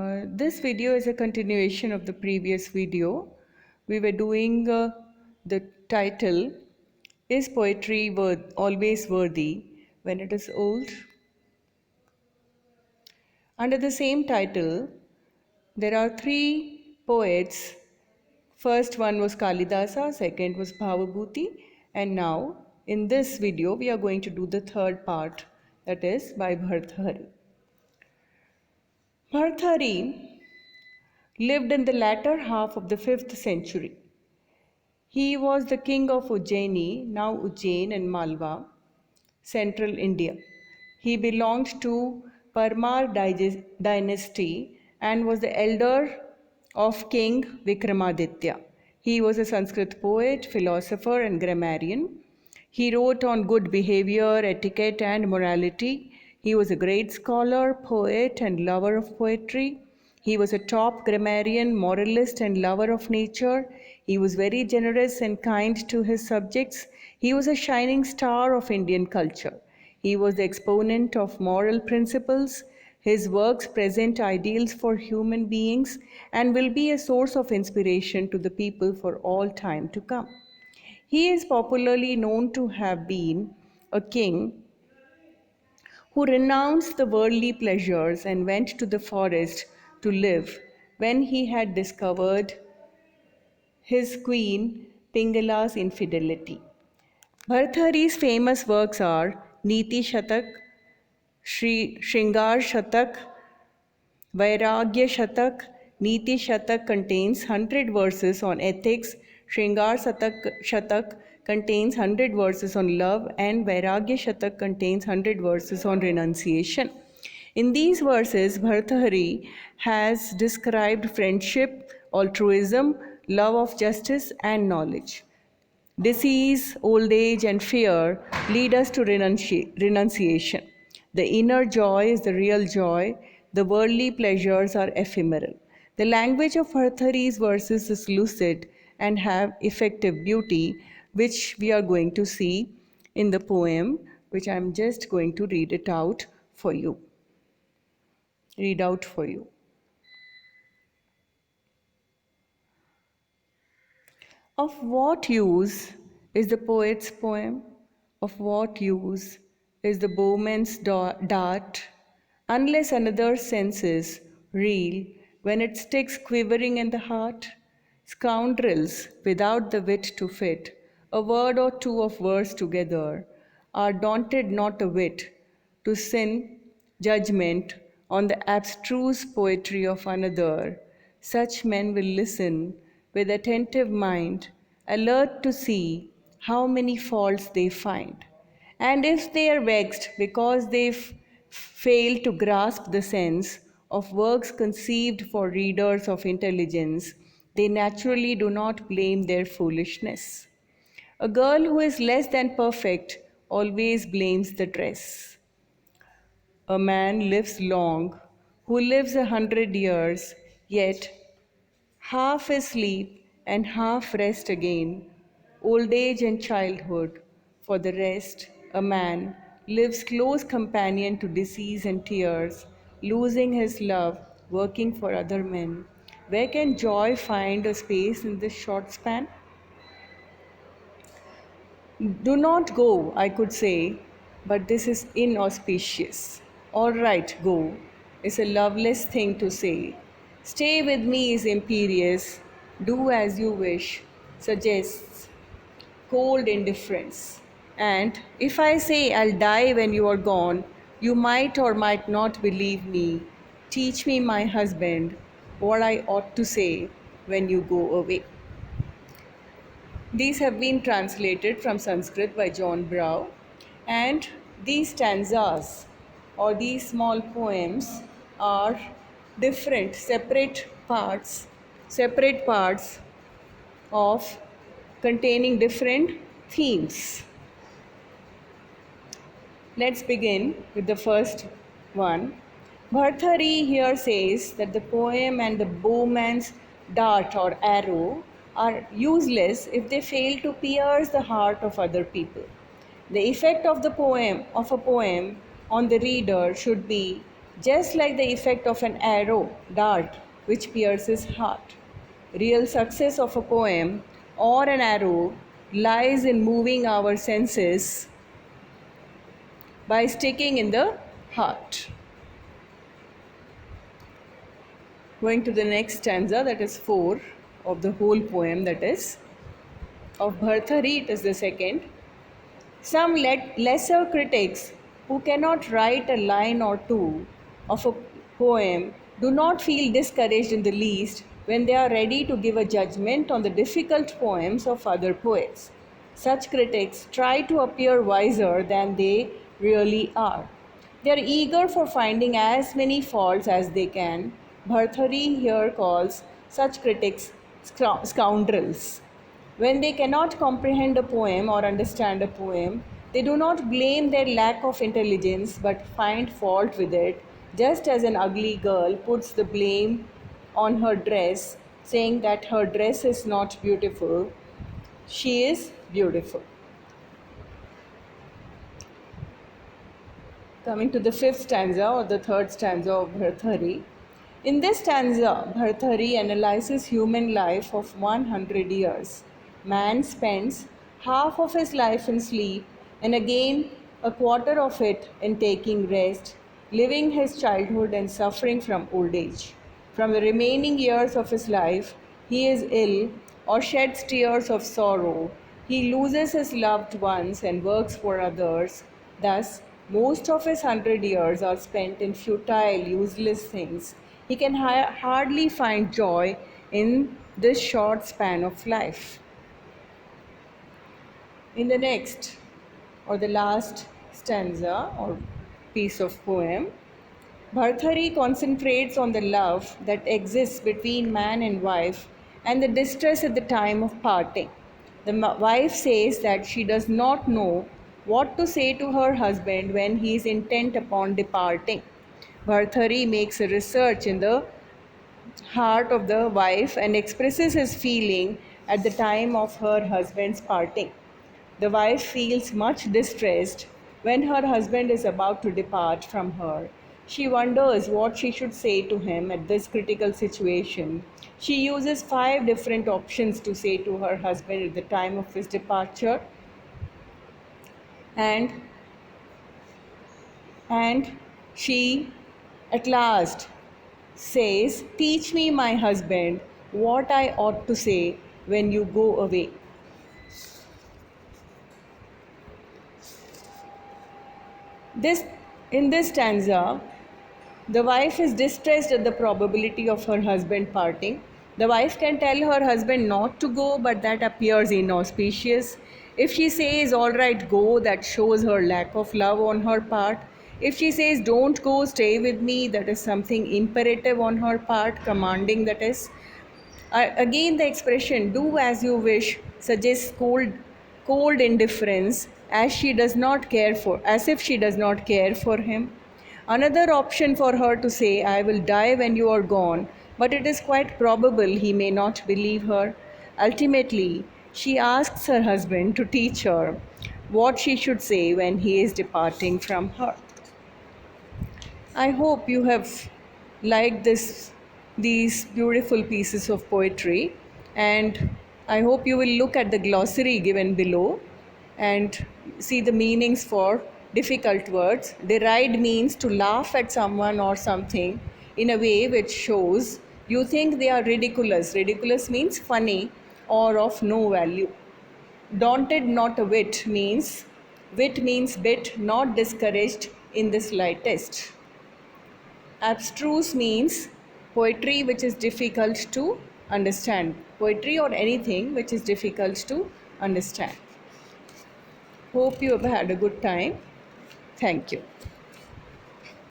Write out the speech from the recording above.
This video is a continuation of the previous video. We were doing the title, Is Poetry Always Worthy When It Is Old? Under the same title, there are three poets. First one was Kalidasa, second was Bhavabhuti, and now in this video we are going to do the third part, that is by Bhartrhari. Bhartrhari lived in the latter half of the 5th century. He was the king of Ujjaini, now Ujjain and Malwa, central India. He belonged to Parmar dynasty and was the elder of King Vikramaditya. He was a Sanskrit poet, philosopher and grammarian. He wrote on good behavior, etiquette and morality. He was a great scholar, poet and lover of poetry. He was a top grammarian, moralist and lover of nature. He was very generous and kind to his subjects. He was a shining star of Indian culture. He was the exponent of moral principles. His works present ideals for human beings and will be a source of inspiration to the people for all time to come. He is popularly known to have been a king who renounced the worldly pleasures and went to the forest to live when he had discovered his queen Pingala's infidelity. Bhartrhari's famous works are Niti Shatak, Shringar Shatak, Vairagya Shatak. Niti Shatak contains 100 verses on ethics, Shringar Shatak contains 100 verses on love, and Vairagya Shatak contains 100 verses on renunciation. In these verses, Bhartrhari has described friendship, altruism, love of justice, and knowledge. Disease, old age, and fear lead us to renunciation. The inner joy is the real joy. The worldly pleasures are ephemeral. The language of Bhartrhari's verses is lucid and have effective beauty, which we are going to see in the poem, which I am just going to read out for you. Of what use is the poet's poem? Of what use is the bowman's dart, unless another senses reel when it sticks quivering in the heart? Scoundrels without the wit to fit a word or two of verse together are daunted not a whit to sin judgment on the abstruse poetry of another. Such men will listen with attentive mind, alert to see how many faults they find. And if they are vexed because they fail to grasp the sense of works conceived for readers of intelligence, they naturally do not blame their foolishness. A girl who is less than perfect always blames the dress. A man lives long who lives 100 years, yet half is sleep and half rest again, old age and childhood. For the rest, a man lives close companion to disease and tears, losing his love, working for other men. Where can joy find a space in this short span? Do not go, I could say, but this is inauspicious. All right, go is a loveless thing to say. Stay with me is imperious. Do as you wish suggests cold indifference. And if I say I'll die when you are gone, you might or might not believe me. Teach me, my husband, what I ought to say when you go away. These have been translated from Sanskrit by John Brow, and these stanzas or these small poems are different, separate parts of containing different themes. Let's begin with the first one. Bhartrhari here says that the poem and the bowman's dart or arrow are useless if they fail to pierce the heart of other people. The effect of a poem on the reader should be just like the effect of an arrow dart which pierces heart. Real success of a poem or an arrow lies in moving our senses by sticking in the heart. Going to the next stanza, that is 4 of the whole poem, that is of Bhartari, it is the second. Some lesser critics who cannot write a line or two of a poem do not feel discouraged in the least when they are ready to give a judgment on the difficult poems of other poets. Such critics try to appear wiser than they really are. They are eager for finding as many faults as they can. Bhartari here calls such critics scoundrels. When they cannot comprehend a poem or understand a poem, they do not blame their lack of intelligence but find fault with it, just as an ugly girl puts the blame on her dress, saying that her dress is not beautiful. She is beautiful. Coming to the fifth stanza or the third stanza of Bhartari. In this stanza, Bhartari analyzes human life of 100 years. Man spends half of his life in sleep and again a quarter of it in taking rest, living his childhood and suffering from old age. From the remaining years of his life, he is ill or sheds tears of sorrow. He loses his loved ones and works for others. Thus, most of his 100 years are spent in futile, useless things. He can hardly find joy in this short span of life. In the next or the last stanza or piece of poem, Bhartari concentrates on the love that exists between man and wife and the distress at the time of parting. The wife says that she does not know what to say to her husband when he is intent upon departing. Bhartari makes a research in the heart of the wife and expresses his feeling at the time of her husband's parting. The wife feels much distressed when her husband is about to depart from her. She wonders what she should say to him at this critical situation. She uses 5 different options to say to her husband at the time of his departure, and she at last says, "Teach me, my husband, what I ought to say when you go away." This, in this stanza, the wife is distressed at the probability of her husband parting. The wife can tell her husband not to go, but that appears inauspicious. If she says, "All right, go," that shows her lack of love on her part. If she says, "Don't go, stay with me," that is something imperative on her part, commanding, that is. Again, the expression "do as you wish" suggests cold indifference, as if she does not care for him. Another option for her to say, "I will die when you are gone," but it is quite probable he may not believe her. Ultimately, she asks her husband to teach her what she should say when he is departing from her. I hope you have liked these beautiful pieces of poetry, and I hope you will look at the glossary given below and see the meanings for difficult words. Deride means to laugh at someone or something in a way which shows you think they are ridiculous. Ridiculous means funny or of no value. Daunted not a wit means bit, not discouraged in the slightest. Abstruse means poetry which is difficult to understand. Poetry or anything which is difficult to understand. Hope you have had a good time. Thank you.